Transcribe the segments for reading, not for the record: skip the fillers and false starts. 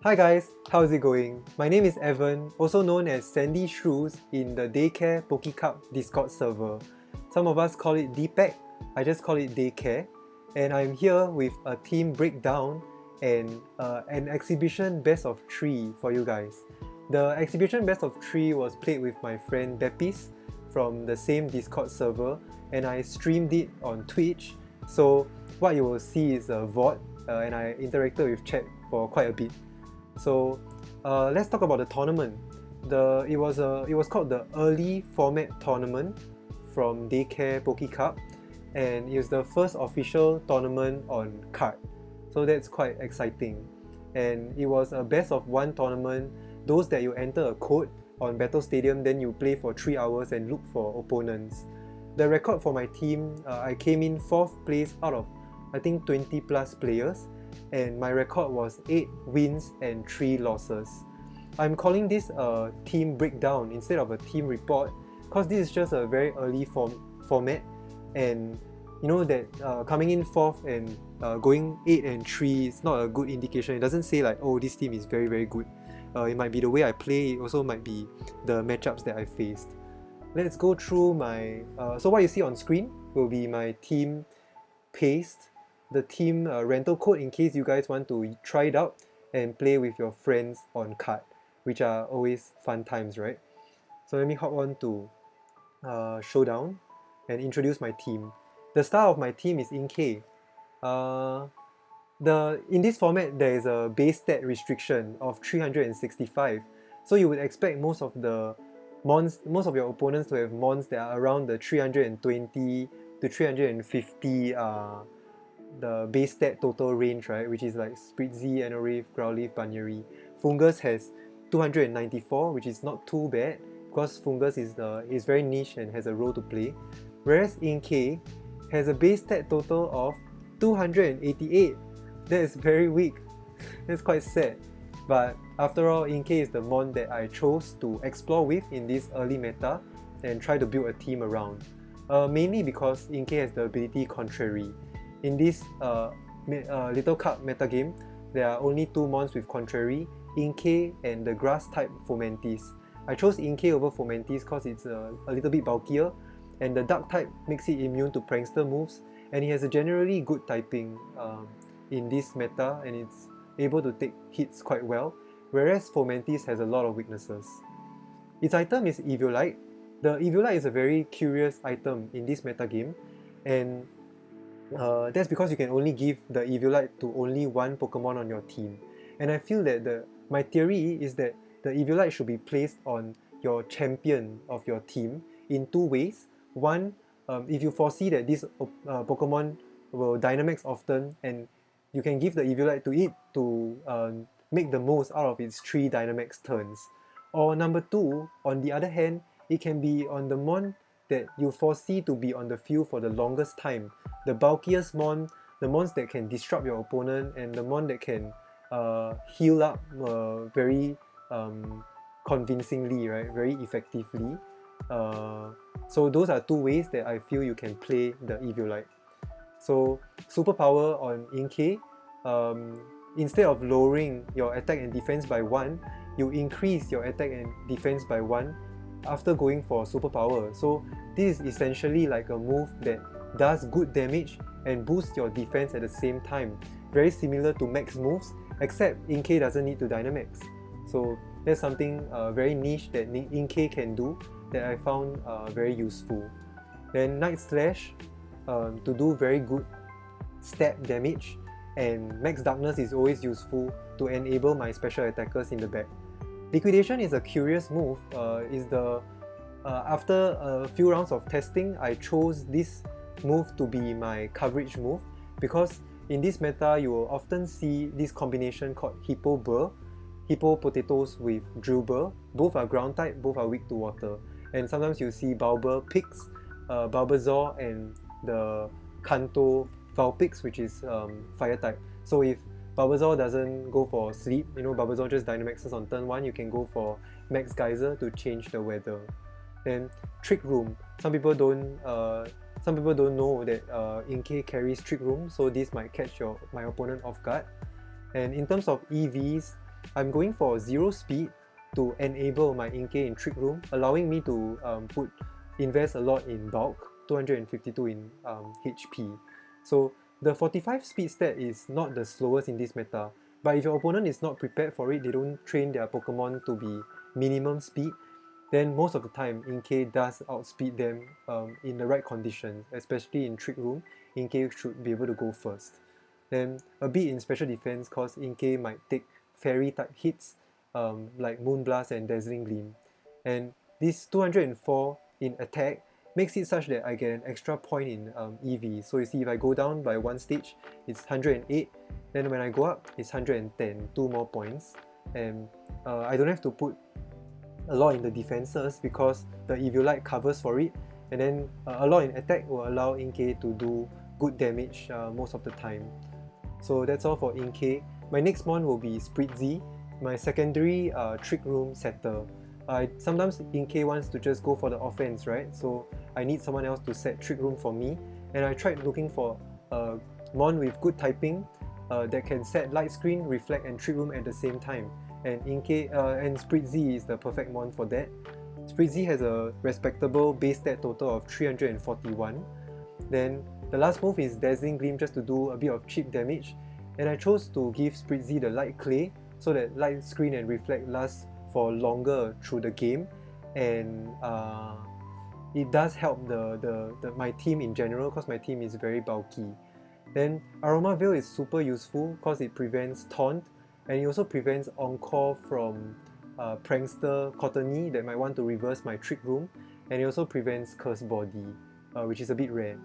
Hi guys, how's it going? My name is Evan, also known as Sandy Shrews in the Daycare PokéCup Discord server. Some of us call it DPéC, I just call it Daycare, and I'm here with a team breakdown and an exhibition best of 3 for you guys. The exhibition best of 3 was played with my friend Bepis from the same Discord server, and I streamed it on Twitch, so what you will see is a VOD, and I interacted with chat for quite a bit. So let's talk about the tournament. It was called the Early Format Tournament from Daycare PokéCup, and it was the first official tournament on card. So that's quite exciting. And it was a best of 1 tournament. Those that you enter a code on Battle Stadium, then you play for 3 hours and look for opponents. The record for my team, I came in 4th place out of I think 20 plus players, and my record was 8 wins and 3 losses. I'm calling this a team breakdown instead of a team report because this is just a very early format, and you know that coming in 4th and going 8 and 3 is not a good indication. It doesn't say like, oh, this team is very very good. It might be the way I play, it also might be the matchups that I faced. Let's go through my... so what you see on screen will be my team paste, the team rental code in case you guys want to try it out and play with your friends on card, which are always fun times, right? So let me hop on to Showdown and introduce my team. The star of my team is Inkay. In this format, there is a base stat restriction of 365, so you would expect most of your opponents to have mons that are around the 320 to 350 the base stat total range, right? Which is like Spritzee, Anorith, Growlithe, Buneary. Foongus has 294, which is not too bad because Foongus is very niche and has a role to play. Whereas Inkay has a base stat total of 288. That is very weak. That's quite sad. But after all, Inkay is the mon that I chose to explore with in this early meta and try to build a team around. Mainly because Inkay has the ability Contrary. In this Little Cup metagame, there are only 2 mons with Contrary, Inkay and the grass type Fomantis. I chose Inkay over Fomantis because it's a little bit bulkier, and the dark type makes it immune to prankster moves, and it has a generally good typing in this meta, and it's able to take hits quite well, whereas Fomantis has a lot of weaknesses. Its item is Eviolite. The Eviolite is a very curious item in this metagame, and that's because you can only give the Eviolite to only 1 Pokemon on your team. And I feel that my theory is that the Eviolite should be placed on your champion of your team in 2 ways. One, if you foresee that this Pokemon will Dynamax often, and you can give the Eviolite to it to make the most out of its 3 Dynamax turns. Or number 2, on the other hand, it can be on the mon that you foresee to be on the field for the longest time. The bulkiest mon, the mons that can disrupt your opponent, and the mon that can heal up very convincingly, right? Very effectively. So those are 2 ways that I feel you can play the Eviolite. So superpower on Inkay, instead of lowering your attack and defense by 1, you increase your attack and defense by 1 after going for superpower. So this is essentially like a move that does good damage and boosts your defense at the same time. Very similar to max moves, except Inkay doesn't need to Dynamax. So that's something very niche that Inkay can do that I found very useful. Then Night Slash, to do very good stab damage, and Max Darkness is always useful to enable my special attackers in the back. Liquidation is a curious move. After a few rounds of testing, I chose this move to be my coverage move because in this meta you will often see this combination called Hippo Burr, Hippo Potatoes with Drill Burr. Both are ground type, both are weak to water, and sometimes you see Bulbapex, Bulbasaur, and the Kanto Vulpix, which is fire type. So if Bulbasaur doesn't go for sleep, you know, Bulbasaur just Dynamaxes on turn 1, you can go for Max Geyser to change the weather. Then Trick Room. Some people don't know that Inkay carries Trick Room, so this might catch my opponent off guard. And in terms of EVs, I'm going for 0 speed to enable my Inkay in Trick Room, allowing me to invest a lot in bulk, 252 in HP. So the 45 speed stat is not the slowest in this meta, but if your opponent is not prepared for it, they don't train their Pokemon to be minimum speed, then most of the time Inkay does outspeed them in the right conditions, especially in Trick Room. Inkay should be able to go first. Then a bit in special defense, cause Inkay might take fairy type hits like Moonblast and Dazzling Gleam. And this 204 in attack makes it such that I get an extra point in EV. So you see, if I go down by one stage, it's 108. Then when I go up, it's 110, 2 more points. And I don't have to put a lot in the defenses because the Eviolite covers for it. And then a lot in attack will allow Inkay to do good damage most of the time. So that's all for Inkay. My next mon will be Spritzee, my secondary Trick Room setter. Sometimes Inkay wants to just go for the offense, right? So I need someone else to set Trick Room for me. And I tried looking for a mon with good typing that can set Light Screen, Reflect and Trick Room at the same time. And Spritzee is the perfect mon for that. Spritzee has a respectable base stat total of 341. Then the last move is Dazzling Gleam just to do a bit of cheap damage. And I chose to give Spritzee the Light Clay so that Light Screen and Reflect lasts for longer through the game, and it does help my team in general because my team is very bulky. Then Aroma Veil is super useful because it prevents Taunt, and it also prevents Encore from Prankster Cottony that might want to reverse my Trick Room, and it also prevents Curse Body, which is a bit rare.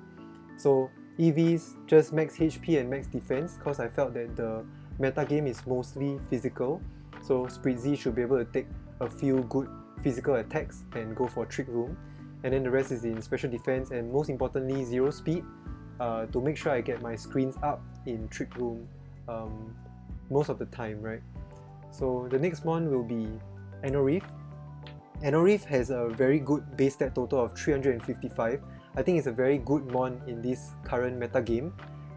So EVs just max HP and max defense because I felt that the meta game is mostly physical. So Spritzee should be able to take a few good physical attacks and go for Trick Room. And then the rest is in special defense and most importantly 0 speed to make sure I get my screens up in Trick Room most of the time, right? So the next one will be Anorith. Anorith has a very good base stat total of 355. I think it's a very good mon in this current meta game,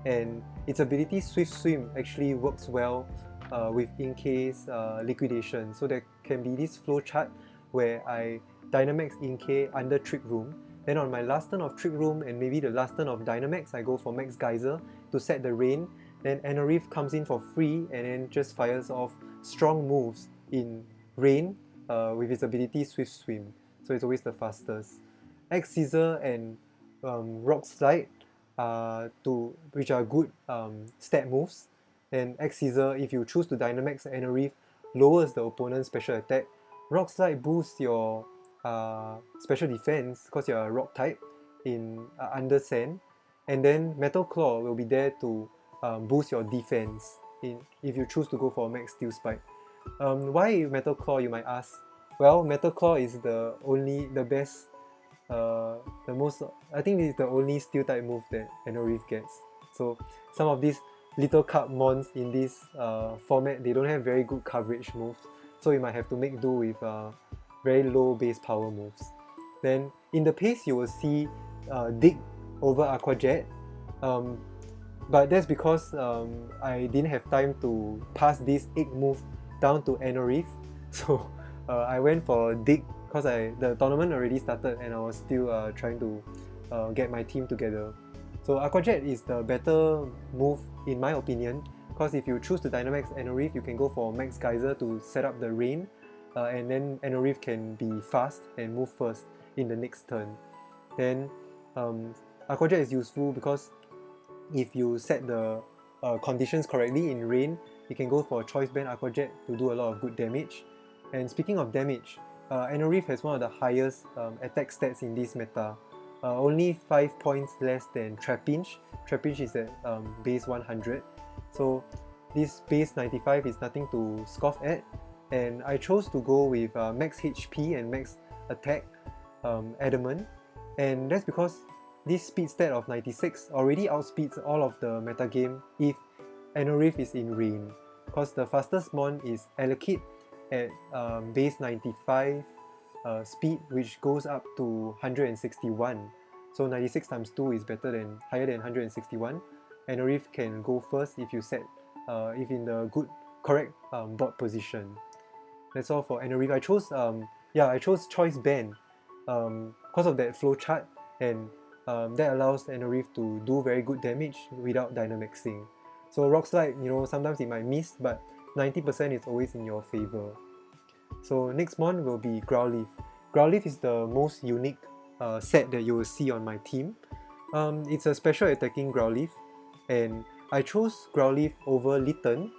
and its ability Swift Swim actually works well with Inkay's liquidation. So there can be this flow chart where I Dynamax Inkay under Trick Room, then on my last turn of Trick Room and maybe the last turn of Dynamax, I go for Max Geyser to set the rain. Then Anorith comes in for free and then just fires off strong moves in rain with its ability Swift Swim. So it's always the fastest. X Scissor and Rock Slide which are good stat moves. And X Scissor, if you choose to Dynamax Anorith, lowers the opponent's special attack. Rock Slide boosts your special defense because you're a rock type in under sand. And then Metal Claw will be there to boost your defense if you choose to go for Max Steel Spike. Why Metal Claw, you might ask? Well, Metal Claw is the best, I think it's the only steel type move that Anorith gets. So some of these little card mons in this format, they don't have very good coverage moves, so you might have to make do with very low base power moves. Then in the pace you will see Dig over Aqua Jet, but that's because I didn't have time to pass this egg move down to Anorith, so I went for Dig because the tournament already started and I was still trying to get my team together. So Aqua Jet is the better move in my opinion, because if you choose to Dynamax Anorith, you can go for Max Geyser to set up the rain, and then Anorith can be fast and move first in the next turn. Then Aqua Jet is useful because if you set the conditions correctly in rain, you can go for Choice Band Aqua Jet to do a lot of good damage. And speaking of damage, Anorith has one of the highest attack stats in this meta. Only 5 points less than Trapinch. Trapinch is at base 100. So this base 95 is nothing to scoff at. And I chose to go with max HP and max attack Adamant. And that's because this speed stat of 96 already outspeeds all of the metagame if Anorith is in rain. Because the fastest mon is Elekid at base 95 speed, which goes up to 161. So 96 times 2 is higher than 161. Anorith can go first if you set if in the good correct board position. That's all for Anorith. I chose Choice Band because of that flowchart, and that allows Anorith to do very good damage without Dynamaxing. So Rock Slide, sometimes it might miss, but 90% is always in your favor. So next one will be Growlithe. Growlithe is the most unique set that you will see on my team. It's a special attacking Growlithe, and I chose Growlithe over Litten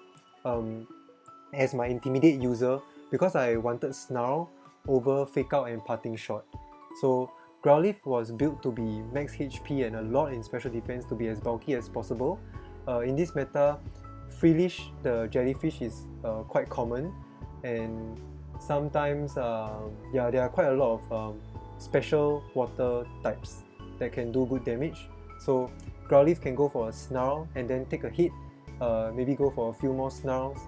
as my Intimidate user because I wanted Snarl over Fake Out and Parting Shot. So Growlithe was built to be max HP and a lot in special defense to be as bulky as possible. In this meta, Freelish, the jellyfish, is quite common, and sometimes there are quite a lot of special water types that can do good damage. So Growlithe can go for a Snarl and then take a hit, maybe go for a few more Snarls.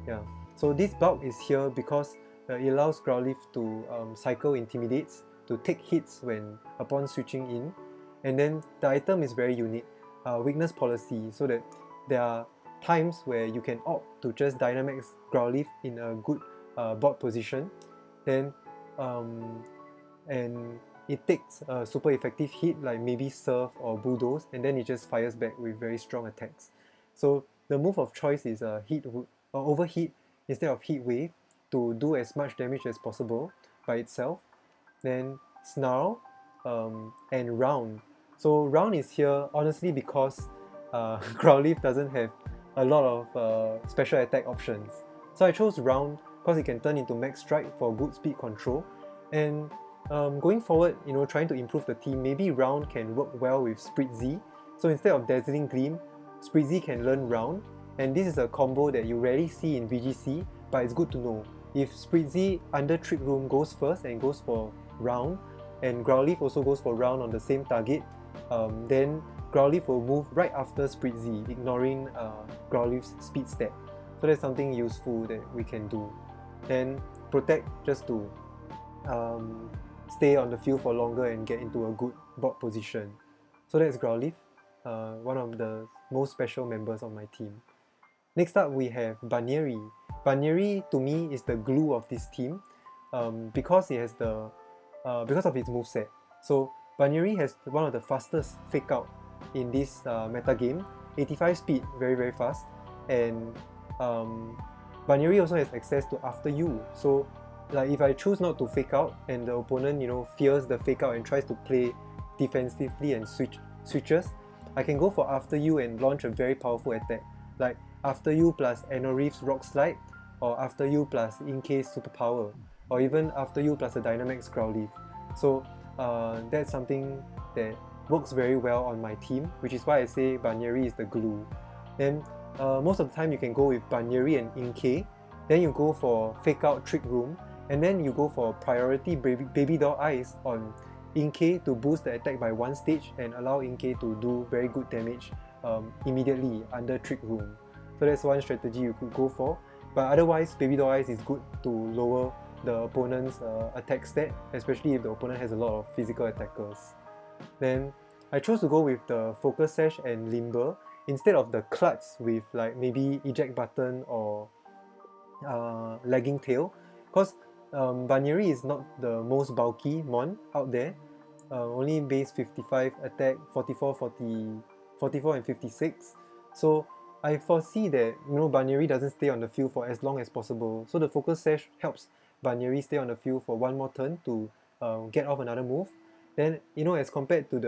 Yeah. So this bulk is here because it allows Growlithe to cycle Intimidates to take hits upon switching in, and then the item is very unique, weakness policy, so that there are times where you can opt to just Dynamax Growlithe in a good board position, then and it takes a super effective hit like maybe Surf or Bulldoze, and then it just fires back with very strong attacks. So the move of choice is Overheat instead of Heat Wave to do as much damage as possible by itself. Then Snarl and Round. So Round is here honestly because Growlithe doesn't have a lot of special attack options. So I chose Round because it can turn into Max Strike for good speed control. And going forward, trying to improve the team, maybe Round can work well with Spritzee. So instead of Dazzling Gleam, Spritzee can learn Round. And this is a combo that you rarely see in VGC, but it's good to know. If Spritzee under Trick Room goes first and goes for Round, and Growlithe also goes for Round on the same target, then Growlithe will move right after Spritzee, ignoring Growlithe's speed stat. So that's something useful that we can do. Then Protect, just to stay on the field for longer and get into a good board position. So that's Growlithe, one of the most special members of my team. Next up we have Buneary. Buneary to me is the glue of this team because it has because of its moveset. So Buneary has one of the fastest Fake Out in this meta game, 85 speed, very very fast, and Buneary also has access to After You. So like if I choose not to Fake Out and the opponent fears the Fake Out and tries to play defensively and switches, I can go for After You and launch a very powerful attack, like After You plus Anorith's Rock Slide, or After You plus Inkay's Superpower, or even After You plus a Dynamax Growlithe. So that's something that works very well on my team, which is why I say Buneary is the glue. Then most of the time you can go with Buneary and Inkay, then you go for Fake Out Trick Room, and then you go for Priority Baby Doll Eyes on Inkay to boost the attack by 1 stage and allow Inkay to do very good damage immediately under Trick Room. So that's one strategy you could go for, but otherwise Baby Doll Eyes is good to lower the opponent's attack stat, especially if the opponent has a lot of physical attackers. Then I chose to go with the Focus Sash and Limber instead of the Klutz with like maybe Eject Button or Lagging Tail, because Buneary is not the most bulky mon out there, only base 55 attack, 44 and 56. So I foresee that Buneary doesn't stay on the field for as long as possible. So the Focus Sash helps Buneary stay on the field for one more turn to get off another move. Then as compared to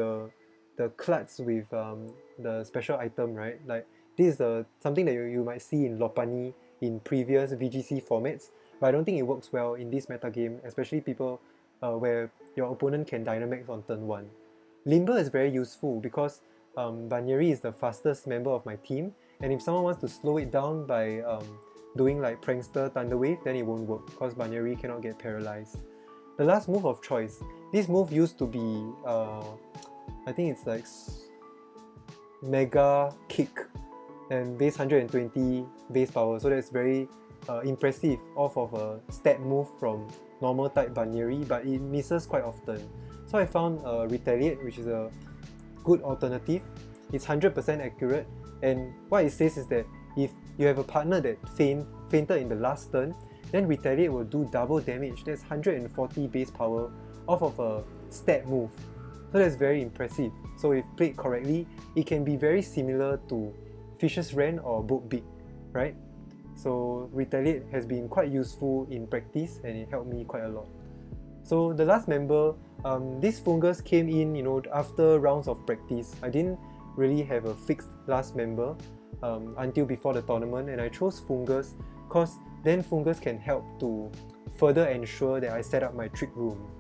the Klutz with the special item, right? Like this is something that you might see in Lopunny in previous VGC formats, but I don't think it works well in this meta game, especially people where your opponent can Dynamax on turn 1. Limber is very useful because Buneary is the fastest member of my team, and if someone wants to slow it down by doing like Prankster Thunder Wave, then it won't work because Buneary cannot get paralyzed. The last move of choice. This move used to be, I think it's like Mega Kick and base 120 base power, so that's very impressive off of a stat move from normal type Buneary, but it misses quite often. So I found Retaliate, which is a good alternative. It's 100% accurate, and what it says is that if you have a partner that fainted in the last turn, then Retaliate will do double damage. That's 140 base power off of a stat move. So that's very impressive. So if played correctly, it can be very similar to Fish's Rend or Boat Beat, right? So Retaliate has been quite useful in practice and it helped me quite a lot. So the last member, this Foongus came in, after rounds of practice. I didn't really have a fixed last member until before the tournament, and I chose Foongus because then Foongus can help to further ensure that I set up my trick room.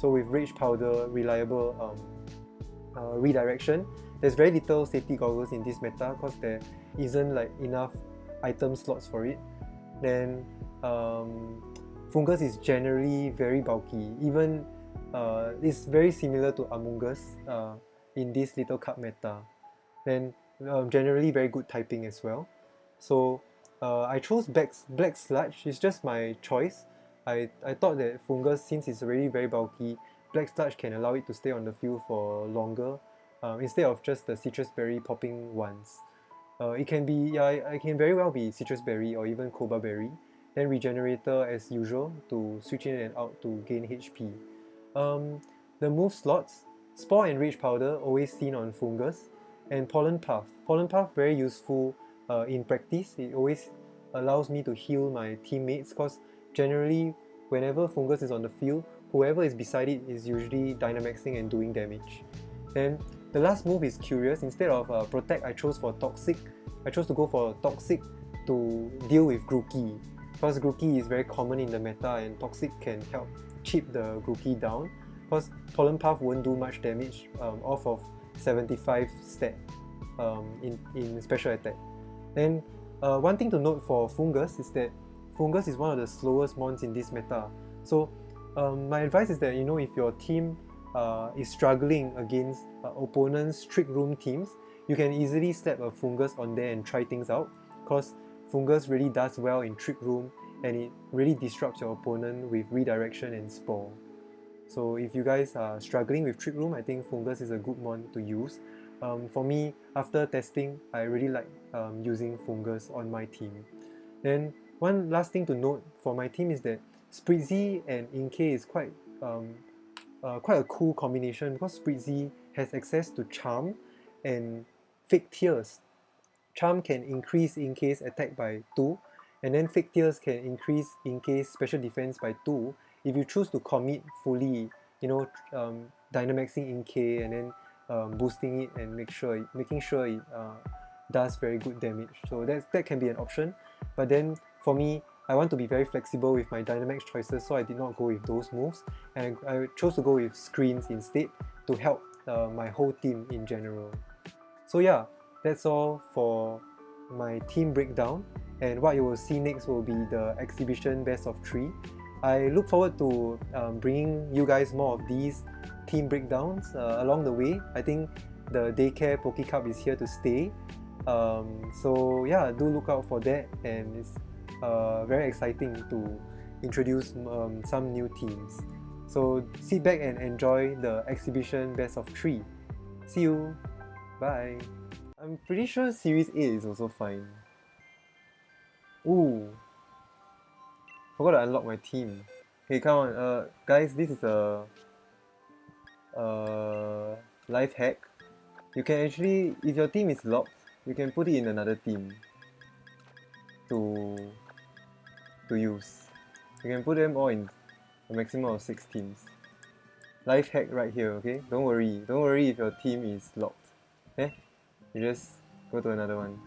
So with Rage Powder, reliable redirection, there's very little safety goggles in this meta because there isn't like enough item slots for it. Then Foongus is generally very bulky. Even it's very similar to Among Us in this little cup meta. Then generally very good typing as well. So I chose Black Sludge. It's just my choice. I thought that Foongus, since it's already very bulky, Black Sludge can allow it to stay on the field for longer instead of just the Citrus Berry popping once. It can be, it can very well be Citrus Berry or even Cobra Berry. Then Regenerator as usual to switch in and out to gain HP. The move slots, Spore and Rage Powder always seen on Foongus, and Pollen Puff. Pollen Puff very useful in practice. It always allows me to heal my teammates because generally whenever Foongus is on the field, whoever is beside it is usually Dynamaxing and doing damage. Then the last move is Curious. Instead of Protect, I chose for Toxic. I chose to go for Toxic to deal with Grookey, because Grookey is very common in the meta and Toxic can help chip the Grookey down, because Pollen Puff won't do much damage off of 75 stat in special attack. Then one thing to note for Foongus is that Foongus is one of the slowest mons in this meta. So my advice is that, if your team is struggling against opponents' trick room teams, you can easily slap a Foongus on there and try things out, because Foongus really does well in trick room and it really disrupts your opponent with redirection and spore. So if you guys are struggling with trick room, I think Foongus is a good mon to use. For me, after testing, I really like using Foongus on my team. Then one last thing to note for my team is that Spritzee and Inkay is quite a cool combination, because Spritzee has access to Charm and Fake Tears. Charm can increase Inkay's attack by 2, and then Fake Tears can increase Inkay's special defense by 2 if you choose to commit fully, Dynamaxing Inkay and then boosting it and making sure it does very good damage. So that can be an option. But then for me, I want to be very flexible with my Dynamax choices, so I did not go with those moves, and I chose to go with Screens instead to help my whole team in general. So yeah, that's all for my team breakdown, and what you will see next will be the exhibition best of 3. I look forward to bringing you guys more of these team breakdowns along the way. I think the Daycare PokéCup is here to stay. So yeah, do look out for that, and it's very exciting to introduce some new teams. So sit back and enjoy the exhibition best of 3. See you! Bye! I'm pretty sure Series 8 is also fine. Ooh! Forgot to unlock my team. Okay, come on, guys, this is a life hack. You can actually, if your team is locked, you can put it in another team to use. You can put them all in a maximum of 6 teams. Life hack right here, okay? Don't worry if your team is locked. Okay? You just go to another one.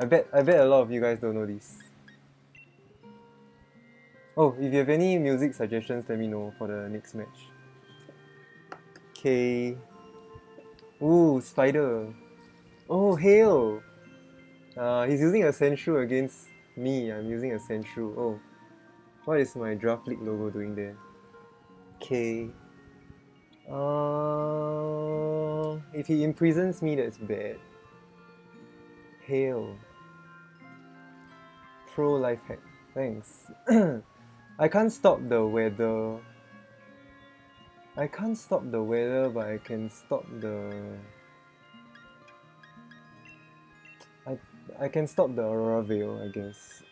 I bet a lot of you guys don't know this. Oh, if you have any music suggestions, let me know for the next match. Okay. Ooh, Spider. Oh, Hail! He's using a Sandshrew against me. I'm using a Sandshrew. Oh, what is my Draft League logo doing there? Okay. If he imprisons me, that's bad. Hail. Pro life hack. Thanks. I can't stop the weather. I can't stop the weather, but I can stop the... I can stop the Aurora Veil, I guess.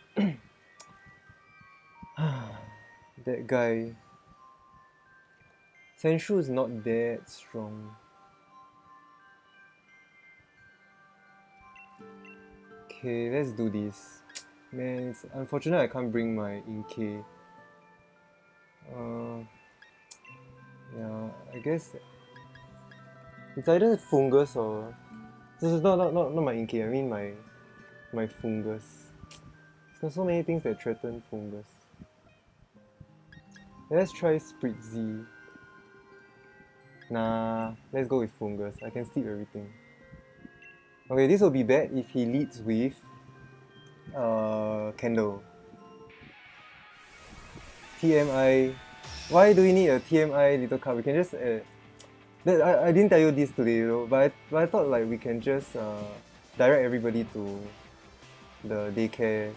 That guy. Senshu is not that strong. Okay, let's do this. Man, it's unfortunate I can't bring my Inkay. Yeah, I guess it's either Foongus or... This is not my Inkay, I mean my Foongus. There's so many things that threaten Foongus. Let's try Spritzee. Nah, let's go with Foongus. I can steal everything. Okay, this will be bad if he leads with Candle. TMI. Why do we need a TMI little card? We can just I didn't tell you this today, you know, but I thought like we can just direct everybody to the Daycare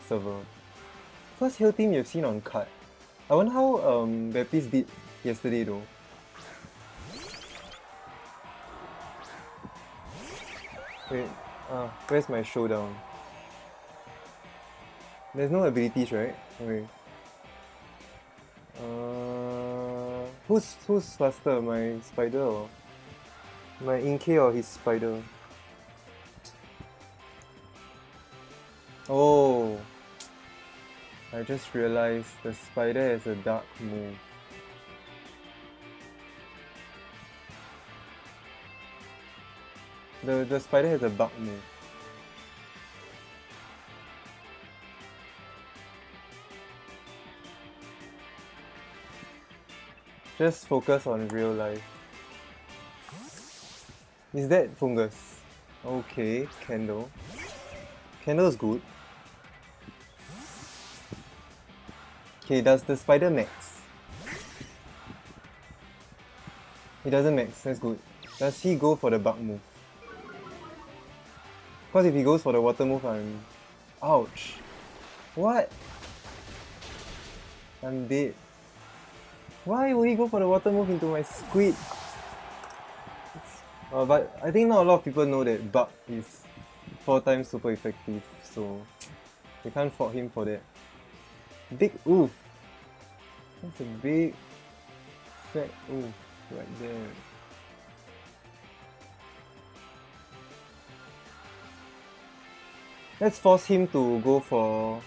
server. First heal team you've seen on card. I wonder how Bepis did yesterday though. Wait, where's my showdown? There's no abilities, right? Okay. Who's faster, my spider or my Inkay or his spider? Oh, I just realized the spider has a dark move. The spider has a bug move. Just focus on real life. Is that Foongus? Okay, Candle. Candle's good. Okay, does the spider max? He doesn't max, that's good. Does he go for the bug move? Because if he goes for the water move, I'm... Ouch! What? I'm dead. Why would he go for the water move into my squid? But I think not a lot of people know that bug is 4 times super effective, so you can't fault him for that. Big oof! That's a big fat oof right there. Let's force him to go for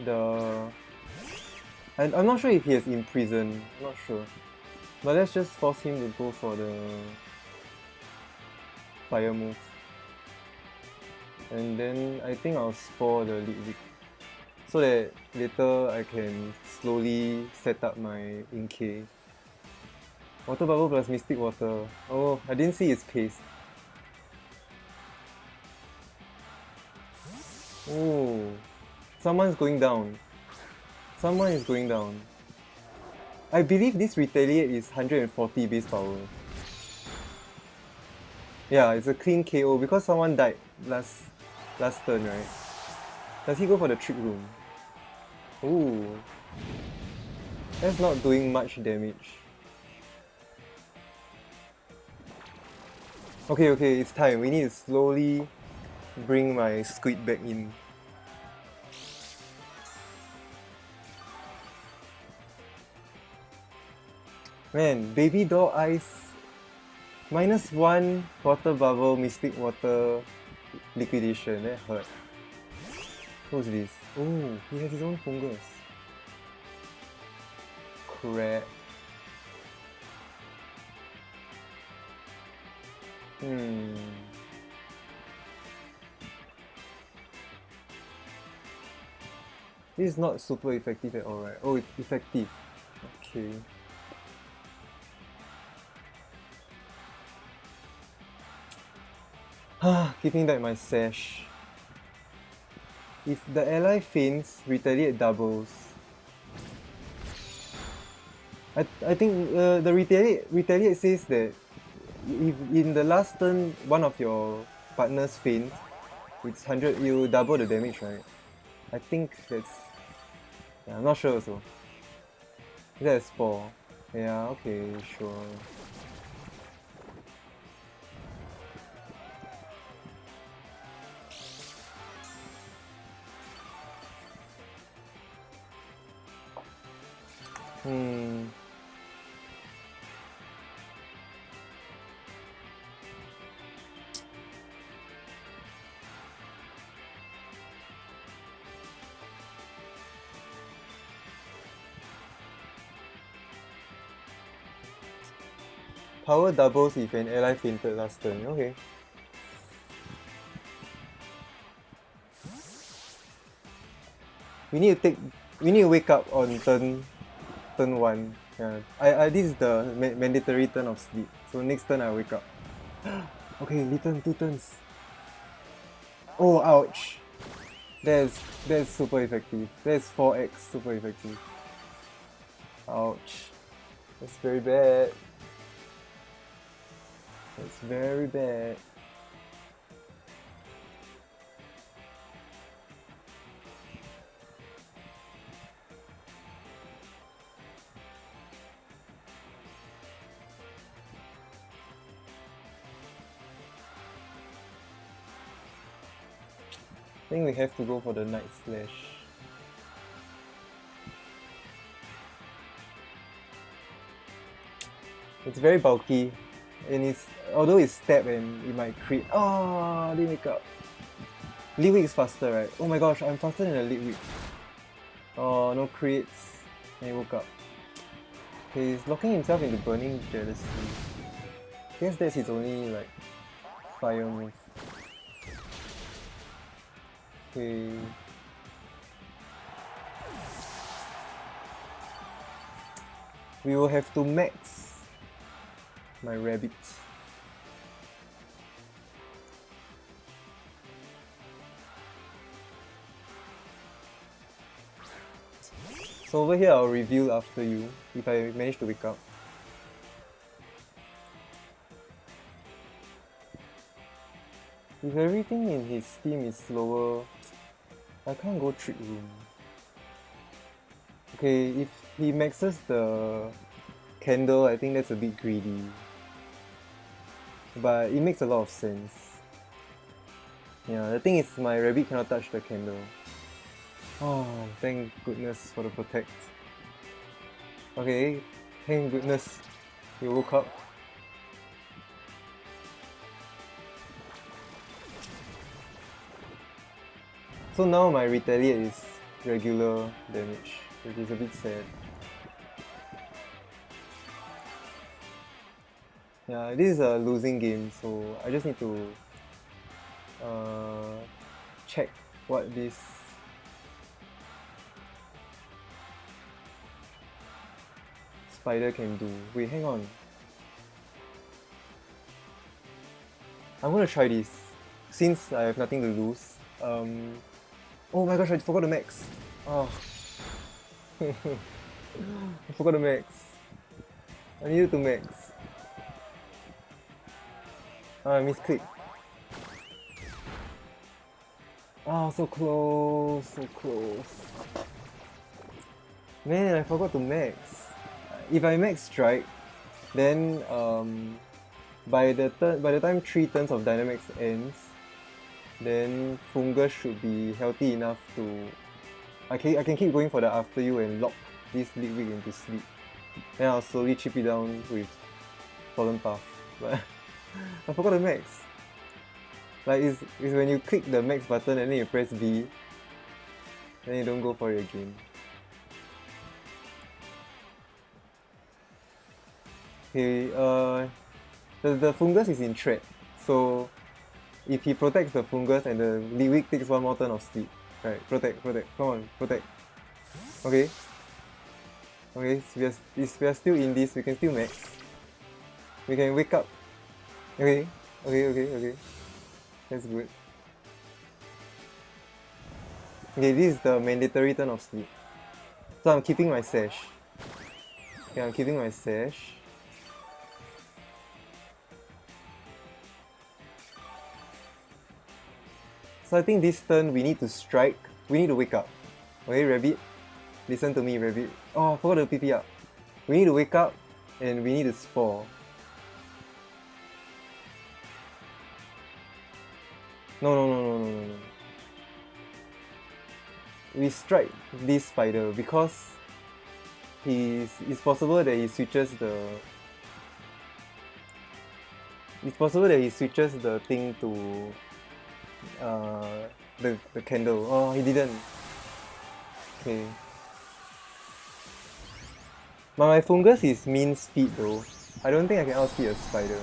the... I'm not sure if he has Imprison, I'm not sure. But let's just force him to go for the fire move. And then I think I'll spore the lead so that later I can slowly set up my Inkay. Water Bubble plus Mystic Water. Oh, I didn't see his paste. Oh, someone's going down. Someone is going down. I believe this Retaliate is 140 base power. Yeah, it's a clean KO because someone died last turn, right? Does he go for the Trick Room? Ooh. That's not doing much damage. Okay, it's time. We need to slowly bring my squid back in. Man, Baby Doll Ice -1 Water Bubble Mystic Water Liquidation, that hurt. Who's this? Oh, he has his own Foongus. Crap. This is not super effective at all, right? Oh, it's effective. Okay. Giving back my sash. If the ally faints, Retaliate doubles. I think the Retaliate says that if in the last turn one of your partners faint, it's 100, you double the damage, right? I think that's... Yeah, I'm not sure also. Is that a spore? Yeah, okay, sure. Hmm. Power doubles if an ally fainted last turn. Okay. We need to wake up on turn 1. Yeah. This is the mandatory turn of sleep. So next turn I wake up. Okay, return 2 turns. Oh, ouch. That's super effective. That's 4x super effective. Ouch. That's very bad. That's very bad. I think we have to go for the Night Slash. It's very bulky, and although it's stab and it might crit. Oh, didn't wake up. Litwick is faster, right? Oh my gosh, I'm faster than a Litwick. Oh, no crits. And he woke up. Okay, he's locking himself into Burning Jealousy. I guess that's his only like fire move. Okay. We will have to max my rabbit. So over here I'll reveal after you if I manage to wake up. If everything in his team is slower, I can't go Trick Room. Okay, if he maxes the candle, I think that's a bit greedy. But it makes a lot of sense. Yeah, the thing is my rabbit cannot touch the candle. Oh, thank goodness for the protect. Okay, thank goodness you woke up. So now my retaliate is regular damage, which is a bit sad. Yeah, this is a losing game, so I just need to check what this spider can do. Wait, hang on. I'm gonna try this, since I have nothing to lose. Oh my gosh, I forgot the max. Oh. I forgot the max. I needed to max. I misclicked. Oh, so close, so close. Man, I forgot to max. If I max strike, then by the time 3 turns of Dynamax ends, then Foongus should be healthy enough to... I can keep going for the after you and lock this Litwick into sleep. Then I'll slowly chip it down with Fallen Path. But I forgot the max. Like it's when you click the max button and then you press B, then you don't go for it again. Okay, the Foongus is in threat, so if he protects the Foongus and the Litwick takes 1 more turn of sleep, right? Protect, come on, protect. Okay. Okay, so we are still in this, we can still max. We can wake up. Okay. That's good. Okay, this is the mandatory turn of sleep. So I'm keeping my sash. Okay, I'm keeping my sash. So I think this turn we need to strike. We need to wake up. Okay, rabbit? Listen to me, rabbit. Oh, I forgot to PP up. We need to wake up and we need to spore. No. We strike this spider because it's possible that he switches the... It's possible that he switches the thing to the candle. Oh, he didn't. Okay. But my Foongus is mean speed though. I don't think I can outspeed a spider.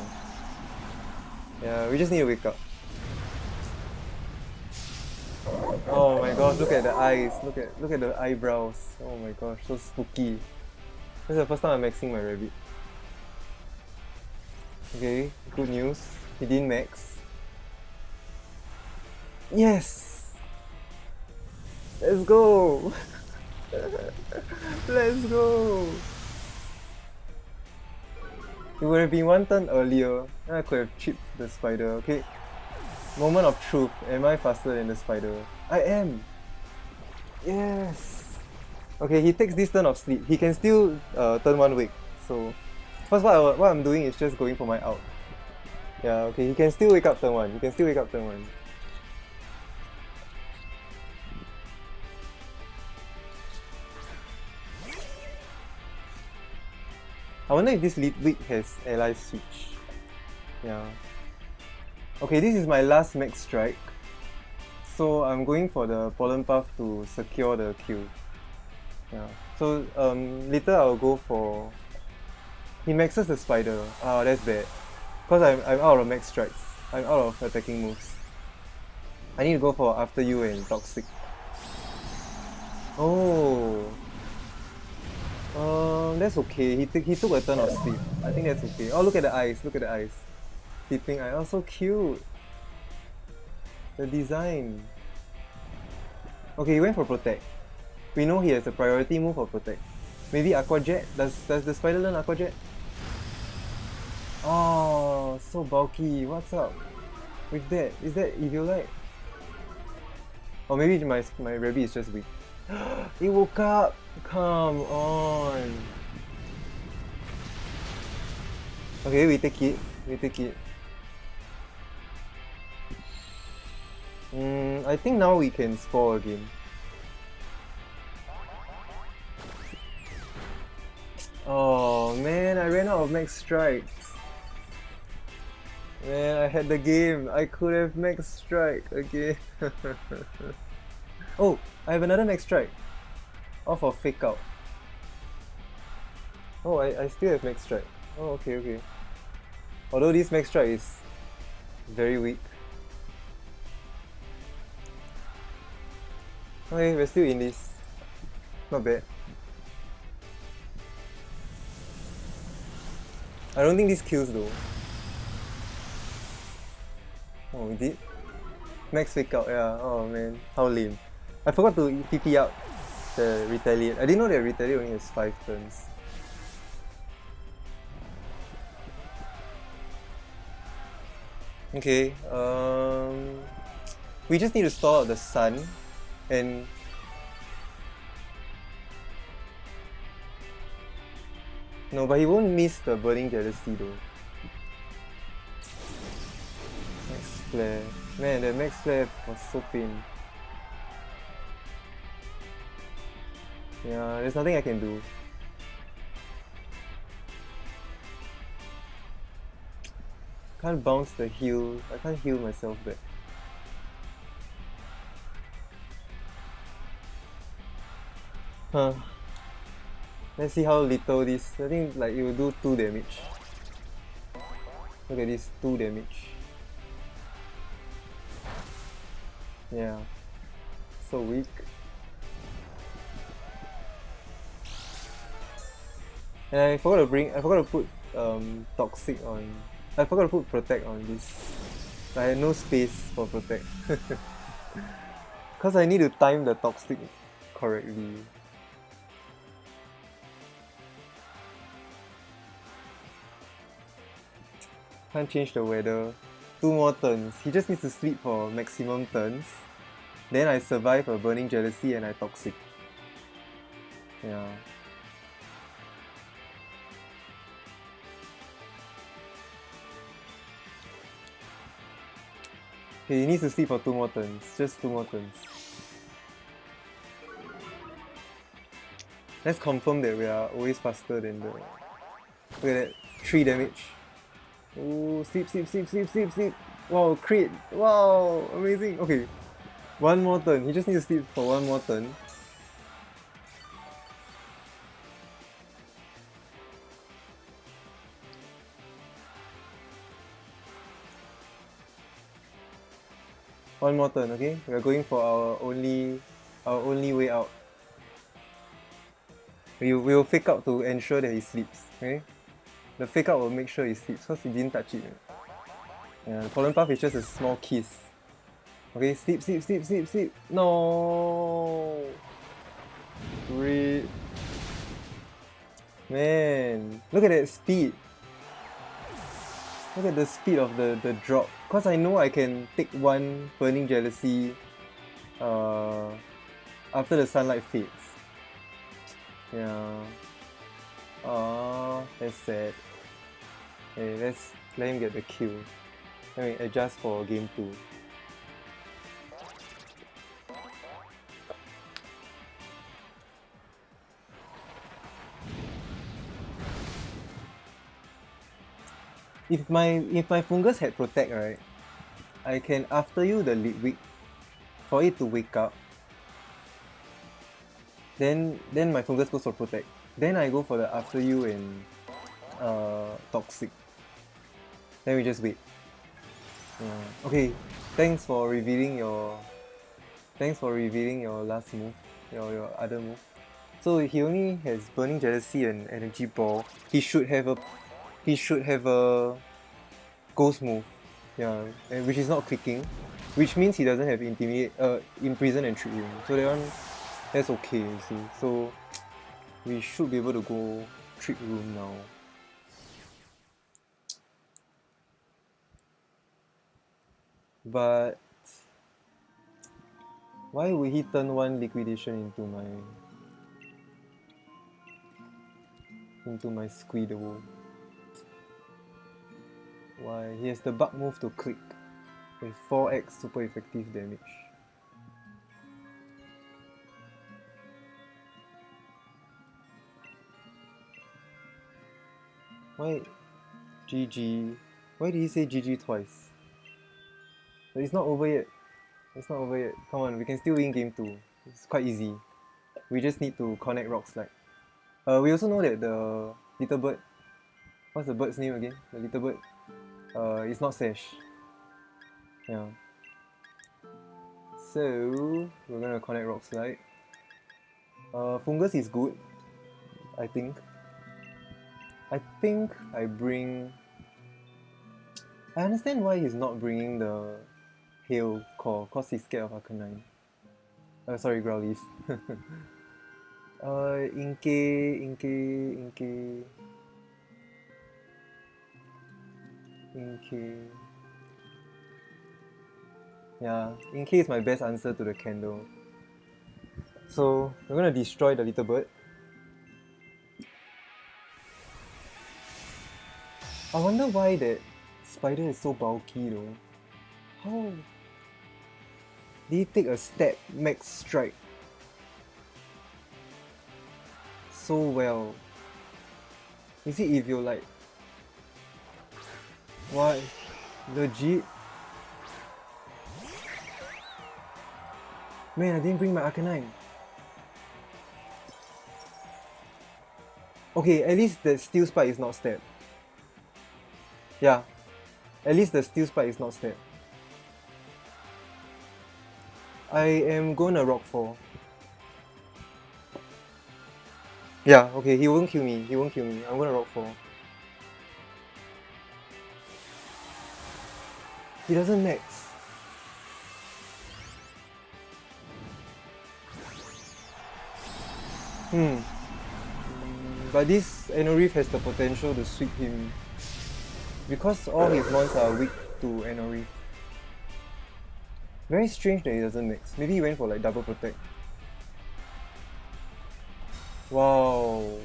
Yeah, we just need to wake up. Oh my gosh, look at the eyes. Look at the eyebrows. Oh my gosh, so spooky. This is the first time I'm maxing my rabbit. Okay, good news. He didn't max. Yes! Let's go! Let's go! It would have been one turn earlier, and I could have chipped the spider. Okay, moment of truth. Am I faster than the spider? I am! Yes! Okay, he takes this turn of sleep. He can still turn one wake. So, first what I'm doing is just going for my out. Yeah, okay, he can still wake up turn 1. He can still wake up turn 1. I wonder if this week has ally switch. Yeah. Okay, this is my last max strike. So I'm going for the pollen puff to secure the kill. Yeah. So later I'll go for... He maxes the spider. Ah, that's bad. Because I'm out of max strikes. I'm out of attacking moves. I need to go for after you and toxic. Oh. That's okay. He took a turn of sleep. I think that's okay. Oh, look at the eyes. Look at the eyes. Sleeping eye. Oh, so cute. The design. Okay, he went for protect. We know he has a priority move for protect. Maybe Aqua Jet? Does the spider learn Aqua Jet? Oh, so bulky. What's up with that? Is that Eviolite? Or maybe my rabbit is just weak. He woke up! Come on! Okay, we take it. We take it. I think now we can spore again. Oh man, I ran out of max strikes. Man, I had the game. I could have max strike again. Oh, I have another max strike. Off of fake out. Oh, I still have max strike. Oh, okay, okay. Although this max strike is very weak. Okay, we're still in this. Not bad. I don't think this kills though. Oh, we did? Max fake out, yeah. Oh man, how lame. I forgot to TP out the retaliate. I didn't know that retaliate only has 5 turns. Okay, we just need to stall out the sun and no, but he won't miss the burning jealousy though. Max flare. Man, the max flare was so pain. Yeah, there's nothing I can do. Can't bounce the heal. I can't heal myself back. Huh. Let's see how little this. I think like it will do 2 damage. Look at this, 2 damage. Yeah. So weak. And I forgot to put toxic on. I forgot to put protect on this. I had no space for protect. Cause I need to time the toxic correctly. Can't change the weather. 2 more turns. He just needs to sleep for maximum turns. Then I survive a burning jealousy and I toxic. Yeah. Okay, he needs to sleep for 2 more turns. Just 2 more turns. Let's confirm that we are always faster than the... Look at that, 3 damage. Oh, sleep. Wow, crit. Wow, amazing. Okay, one more turn. He just needs to sleep for one more turn. One more turn, okay? We are going for our only way out. We will fake out to ensure that he sleeps, okay? The fake out will make sure he sleeps because he didn't touch it. Yeah, the pollen puff is just a small kiss. Okay, sleep. No. Great. Man, look at that speed. Look at the speed of the drop. Cause I know I can take one Burning Jealousy after the sunlight fades. Yeah. That's sad. Okay, let's let him get the kill. Let me adjust for game 2. If my Foongus had Protect, right, I can after you the Litwick for it to wake up. Then my Foongus goes for Protect. Then I go for the after you and Toxic. Then we just wait. Okay, thanks for revealing your last move, your other move. So he only has Burning Jealousy and Energy Ball. He should have a Ghost move, yeah, and which is not clicking, which means he doesn't have Intimidate, Imprison and Trick Room. So that's okay, you see. So we should be able to go Trick Room now. But why would he turn one Liquidation into my Squidward? Why? He has the bug move to click with 4x super effective damage. Why GG? Why did he say GG twice? But it's not over yet. It's not over yet. Come on, we can still win game 2. It's quite easy. We just need to connect Rock Slide. We also know that the little bird... What's the bird's name again? The little bird? It's not Sash. Yeah. So we're gonna connect Rock Slide. Foongus is good, I think. I bring... I understand why he's not bringing the Hail Core, cause he's scared of Arcanine. Sorry, Growlithe. Inkay. Yeah, Inkay is my best answer to the candle. So we're gonna destroy the little bird. I wonder why that spider is so bulky though. How did he take a stab max strike so well? Is it if you're like... What? Legit? Man, I didn't bring my Arcanine. Okay, at least the Steel Spike is not stab. Yeah, at least the Steel Spike is not stab. I am gonna Rock 4. Yeah, okay, he won't kill me. I'm gonna Rock 4. He doesn't max. But this Anorith has the potential to sweep him because all his mons are weak to Anorith. Very strange that he doesn't mix. Maybe he went for like double protect. Wow.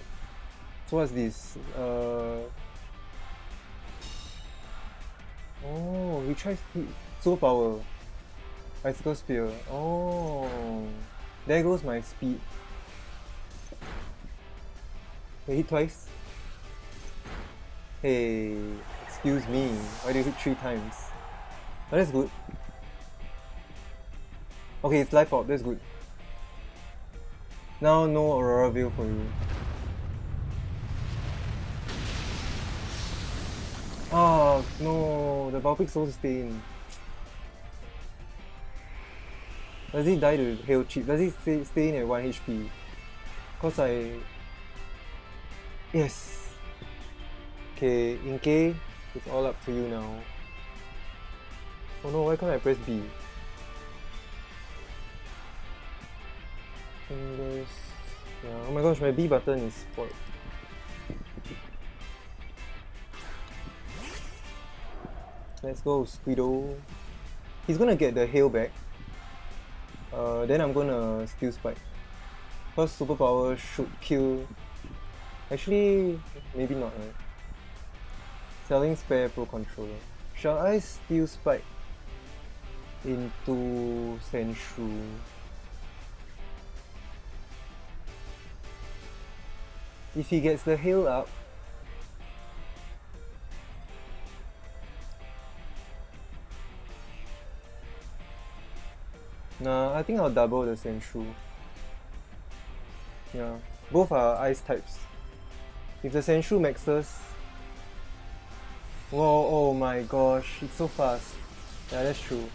So what's this? Oh, he tries Soul Power. Icicle Spear. Oh. There goes my speed. I hit twice. Hey, excuse me. Why did you hit 3 times? Oh, that's good. Okay, it's life orb, that's good. Now no Aurora Veil for you. Ah, no, the Vulpix also stay in. Does he die to Hail Chip? Does he stay in at 1 HP? Cause I... Yes! Okay, Inkay, it's all up to you now. Oh no, why can't I press B? Foongus... Yeah, oh my gosh, my B button is spoiled. Let's go, Squiddo. He's gonna get the hail back. Then I'm gonna Steel Spike. First superpower should kill... Actually, maybe not, right? Selling spare Pro Controller. Shall I Steel Spike into Sandshrew? If he gets the hail up, nah, I think I'll double the Sandshrew. Yeah, both are ice types. If the Sandshrew maxes... Whoa, oh my gosh, it's so fast. Yeah, that's true.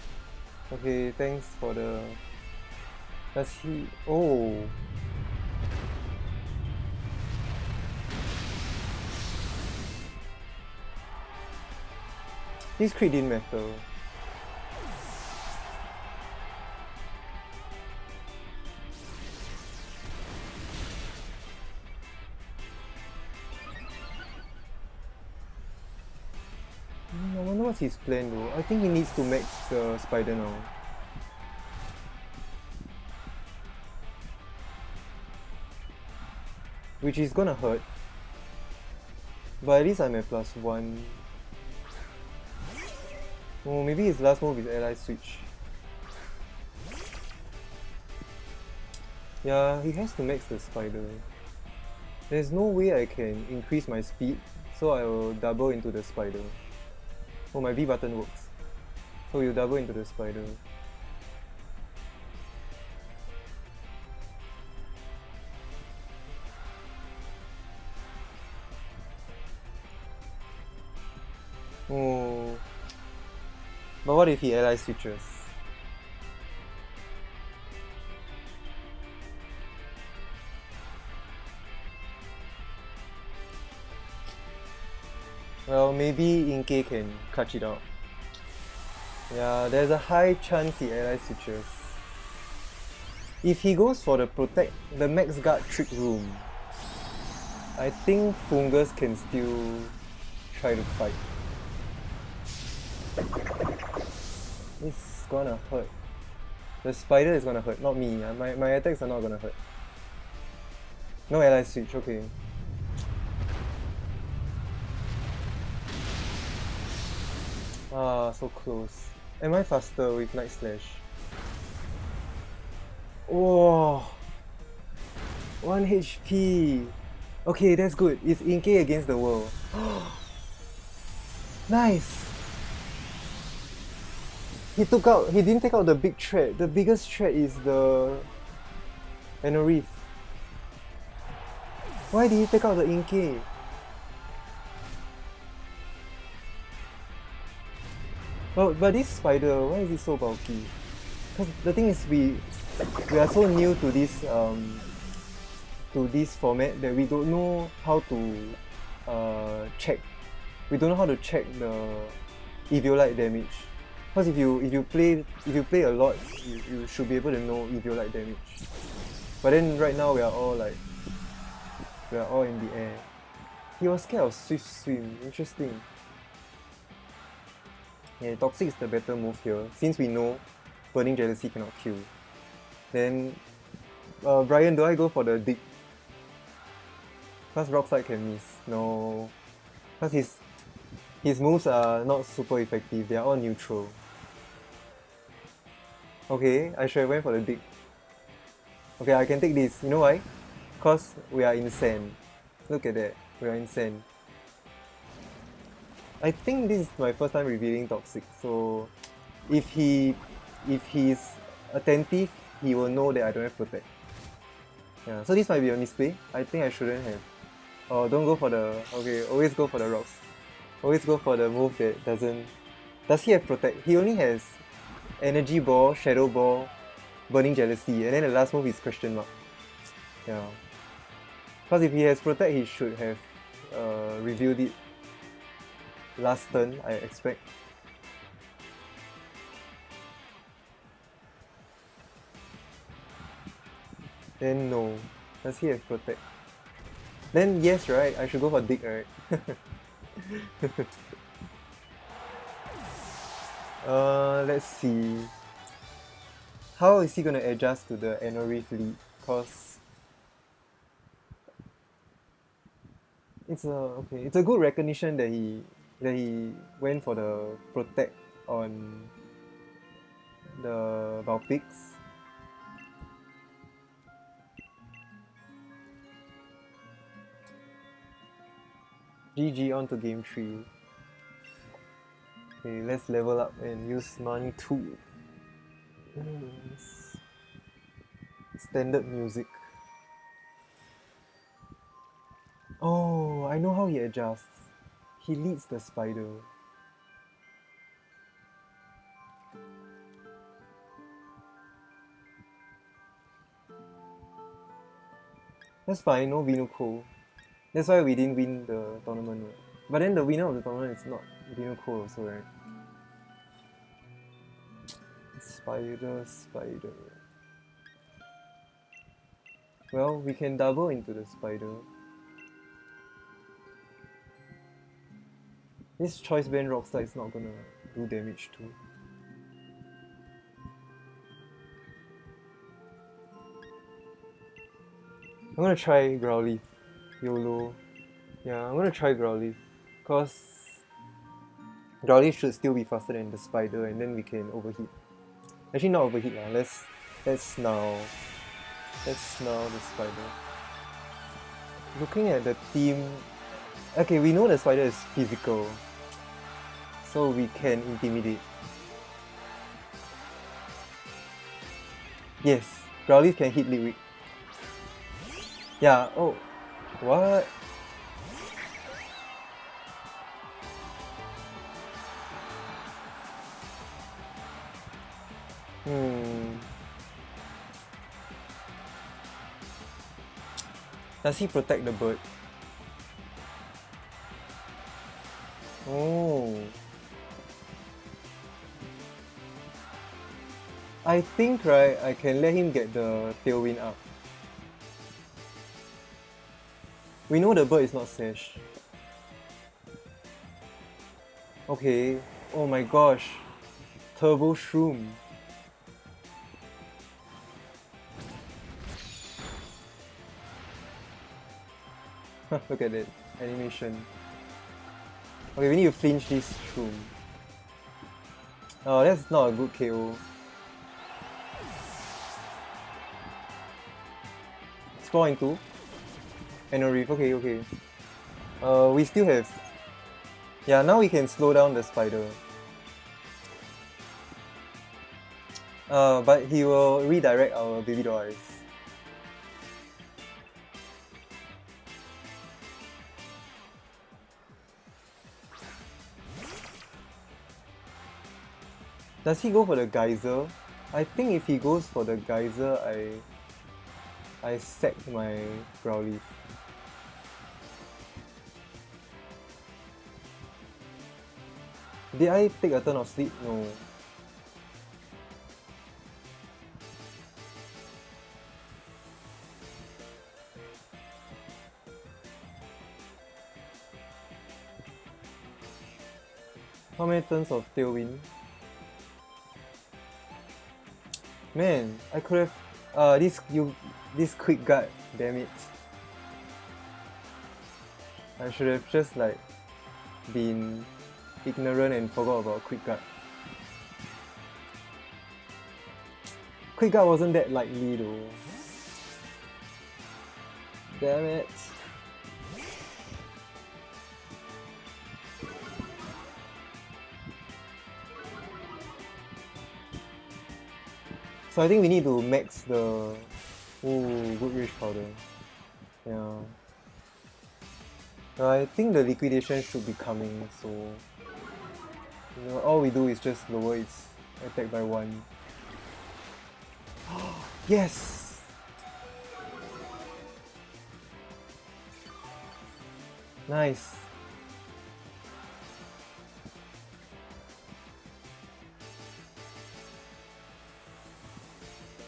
Okay, thanks for the... Does he... Oh! This crit didn't matter. I wonder what's his plan though. I think he needs to max the spider now. Which is gonna hurt. But at least I'm at +1. Oh, maybe his last move is ally switch. Yeah, he has to max the spider. There's no way I can increase my speed, so I will double into the spider. Oh, my B button works. So you double into the spider. Oh. But what if he ally switches? Well, maybe Inkay can catch it out. Yeah, there's a high chance he ally switches. If he goes for the protect, the max guard trick room, I think Foongus can still try to fight. It's gonna hurt. The spider is gonna hurt, not me. My attacks are not gonna hurt. No ally switch, okay. Ah, so close. Am I faster with Night Slash? Oh, 1 HP. Okay, that's good. It's Inkay against the world. Nice. He didn't take out the big threat. The biggest threat is the Anorith. Why did he take out the Inkay? But this spider, why is it so bulky? Because the thing is we are so new to this format that we don't know how to check. We don't know how to check the Eviolite damage. Because if you play a lot, you should be able to know Eviolite damage. But then right now we are all in the air. He was scared of Swift Swim. Interesting. Yeah, Toxic is the better move here, since we know Burning Jealousy cannot kill. Then, Brian, do I go for the Dig? Because Rock Slide can miss. No. Because his moves are not super effective, they are all neutral. Okay, I should have went for the Dig. Okay, I can take this. You know why? Because we are in sand. Look at that, we're in sand. I think this is my first time revealing Toxic, so if he's attentive, he will know that I don't have Protect. Yeah, so this might be a misplay. I think I shouldn't have. Oh, don't go for the... Okay, always go for the rocks. Always go for the move that doesn't... Does he have Protect? He only has Energy Ball, Shadow Ball, Burning Jealousy, and then the last move is Question Mark. Yeah. Because if he has Protect, he should have revealed it last turn, I expect. Then no. Does he have Protect? Then yes, right? I should go for Dig, right? Let's see. How is he gonna adjust to the Anorith lead? Cause it's a good recognition that he went for the Protect on the Bepis. GG on to game 3. Okay, let's level up and use money too. Standard music. Oh, I know how he adjusts. He leads the spider. That's fine, no Venuco. That's why we didn't win the tournament. But then the winner of the tournament is not Venuco also, right? Spider. Well, we can double into the spider. This Choice Band Rockstar is not gonna do damage too. I'm gonna try Growlithe. YOLO. Yeah, I'm gonna try Growlithe. Cause Growlithe should still be faster than the spider and then we can overheat. Actually not overheat lah, let's snarl the spider. Looking at the team, okay, we know the spider is physical, so we can intimidate. Yes, Growlithe can hit Litwick. Yeah, oh, what? Does he protect the bird? Oh. I think, right, I can let him get the Tailwind up. We know the bird is not Sash. Okay. Oh my gosh. Turbo Shroom. Look at that animation. Okay, we need to flinch this Shroom. Oh, that's not a good KO. Spawn into Anorith. Okay. We still have... Yeah, now we can slow down the spider. But he will redirect our baby doll eyes. Does he go for the geyser? I think if he goes for the geyser, I sack my Growlithe. Did I take a turn of sleep? No. How many turns of Tailwind? Man, I could have this quick guard, damn it. I should have just like been ignorant and forgot about quick guard. Quick guard wasn't that likely though. Damn it. So I think we need to max the... Ooh, good rage powder. Yeah. I think the liquidation should be coming, so... You know, all we do is just lower its attack by 1. Yes! Nice.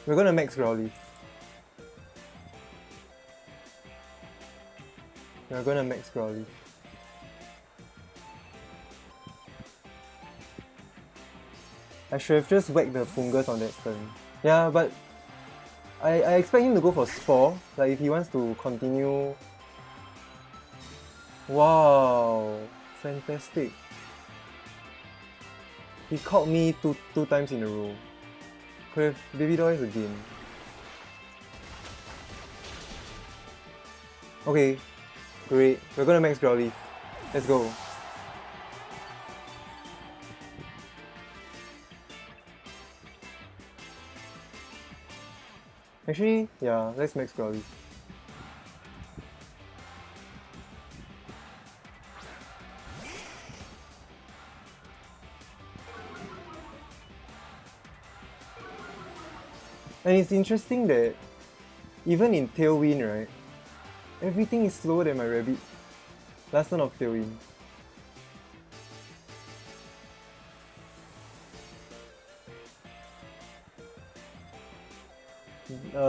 We're gonna max Growlithe. We're gonna max Growlithe. I should have just whacked the Foongus on that turn. Yeah, but I expect him to go for Spore, like if he wants to continue. Wow, fantastic. He caught me two times in a row. Could have Baby Doys again. Okay, great. We're gonna max Growlithe. Let's go. Actually, yeah, let's max Growlithe. And it's interesting that even in Tailwind, right, everything is slower than my rabbit. Last turn of Tailwind.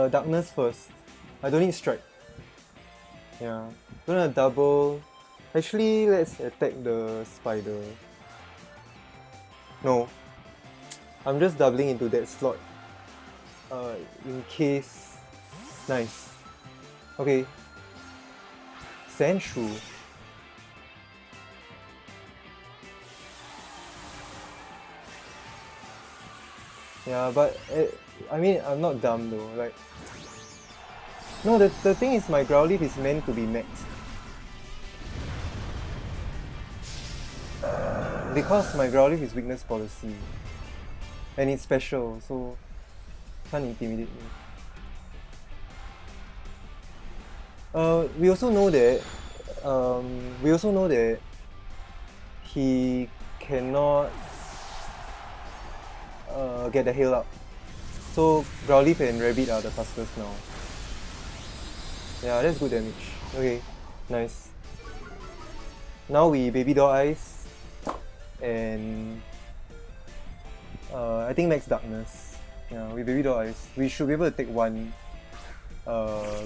Darkness first. I don't need strike. Yeah. Gonna double. Actually, let's attack the spider. No. I'm just doubling into that slot. In case. Nice. Okay. Sandshrew. Yeah, but I mean, I'm not dumb though. Like, no, the thing is, my Growlithe is meant to be maxed. Because my Growlithe is weakness policy. And it's special, so can't intimidate me. We also know that he cannot get the heal up. So Growlithe and Rabbit are the fastest now. Yeah, that's good damage. Okay, nice. Now we Baby Doll Eyes and I think Max Darkness. Yeah, we Baby Doll Eyes. We should be able to take one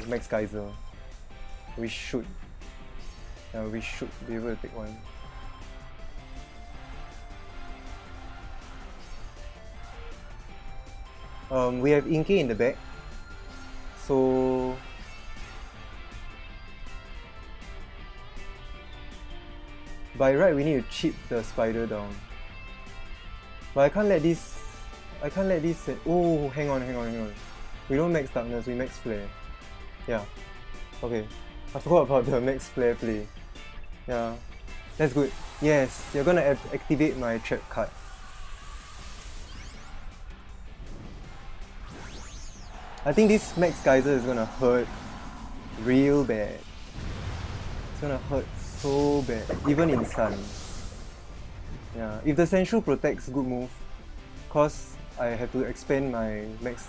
Max Geyser. We should. Yeah, we should be able to take one. We have Inkay in the back, so by right we need to chip the spider down. But I can't let this. Oh, hang on. We don't max darkness. We max flare. Yeah. Okay. I forgot about the max flare play. Yeah. That's good. Yes. You're gonna activate my trap card. I think this Max Geyser is gonna hurt real bad. It's gonna hurt so bad, even in Sun. Yeah, if the Sandshrew protects, good move. Cause I have to expand my Max.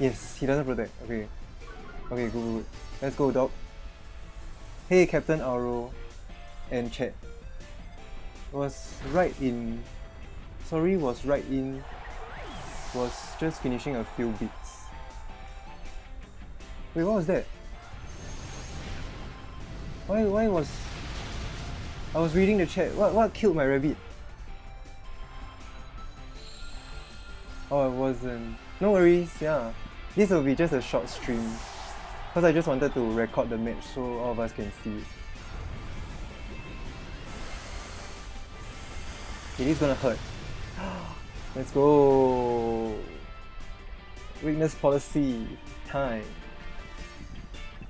Yes, he doesn't protect. Okay. Okay, good. Let's go, dog. Hey, Captain Auro and chat. Was right in. Was just finishing a few beats. Wait, what was that? Why was... I was reading the chat. What killed my rabbit? Oh, I wasn't. No worries, yeah. This will be just a short stream. Because I just wanted to record the match so all of us can see. It is gonna hurt. Let's go! Weakness policy time.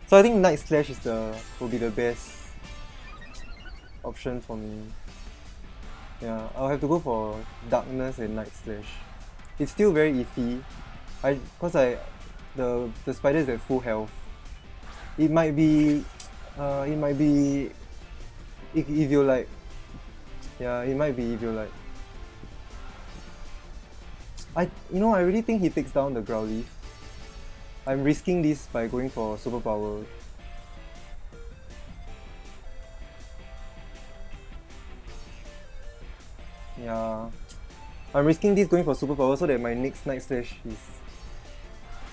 So I think Night Slash will be the best option for me. Yeah, I'll have to go for Darkness and Night Slash. It's still very iffy, The spider is at full health. It might be if you like. Yeah, it might be if you like. I really think he takes down the Growlithe. I'm risking this by going for superpower. Yeah. I'm risking this going for superpower so that my next Night Slash is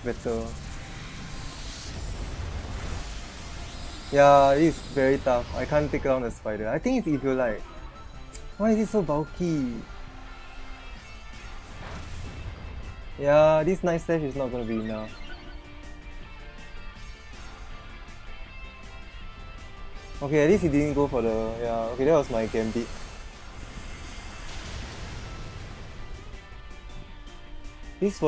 better. Yeah, it's very tough. I can't take down the spider. I think it's if you like. Why is it so bulky? Yeah, this Night Slash is not gonna be enough. Okay, at least he didn't go for the... Yeah, okay, that was my gambit. This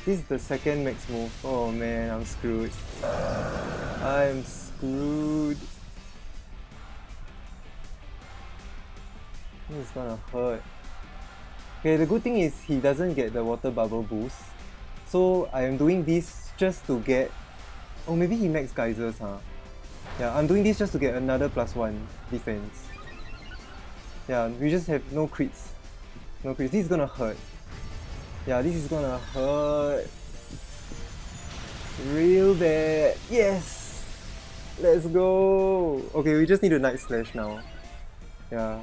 is the second max move. Oh man, I'm screwed. I'm screwed. This is gonna hurt. Okay, the good thing is he doesn't get the water bubble boost. So I am doing this just to get... Oh, maybe he max geysers, huh? Yeah, I'm doing this just to get another +1 defense. Yeah, we just have no crits. No crits. This is gonna hurt. Yeah, this is gonna hurt. Real bad. Yes! Let's go! Okay, we just need a Night Slash now. Yeah.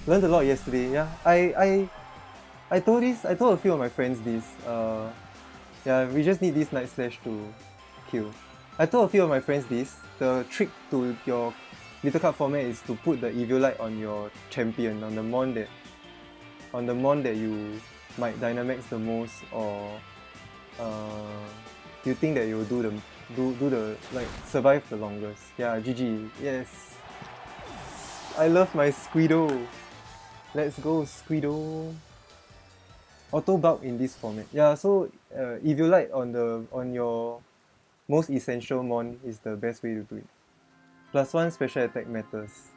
Learned a lot yesterday. Yeah, I told a few of my friends this. Yeah, we just need this Night Slash to kill. I told a few of my friends this. The trick to your Little Cup format is to put the Eviolite on your champion, on the mon that you might Dynamax the most, or you think that you'll do the like survive the longest. Yeah, GG. Yes. I love my Squiddo. Let's go, Squiddo. Auto bulk in this format. Yeah, so Eviolite on your most essential mon is the best way to do it. +1 special attack matters.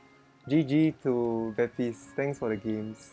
GG to Bepis. Thanks for the games.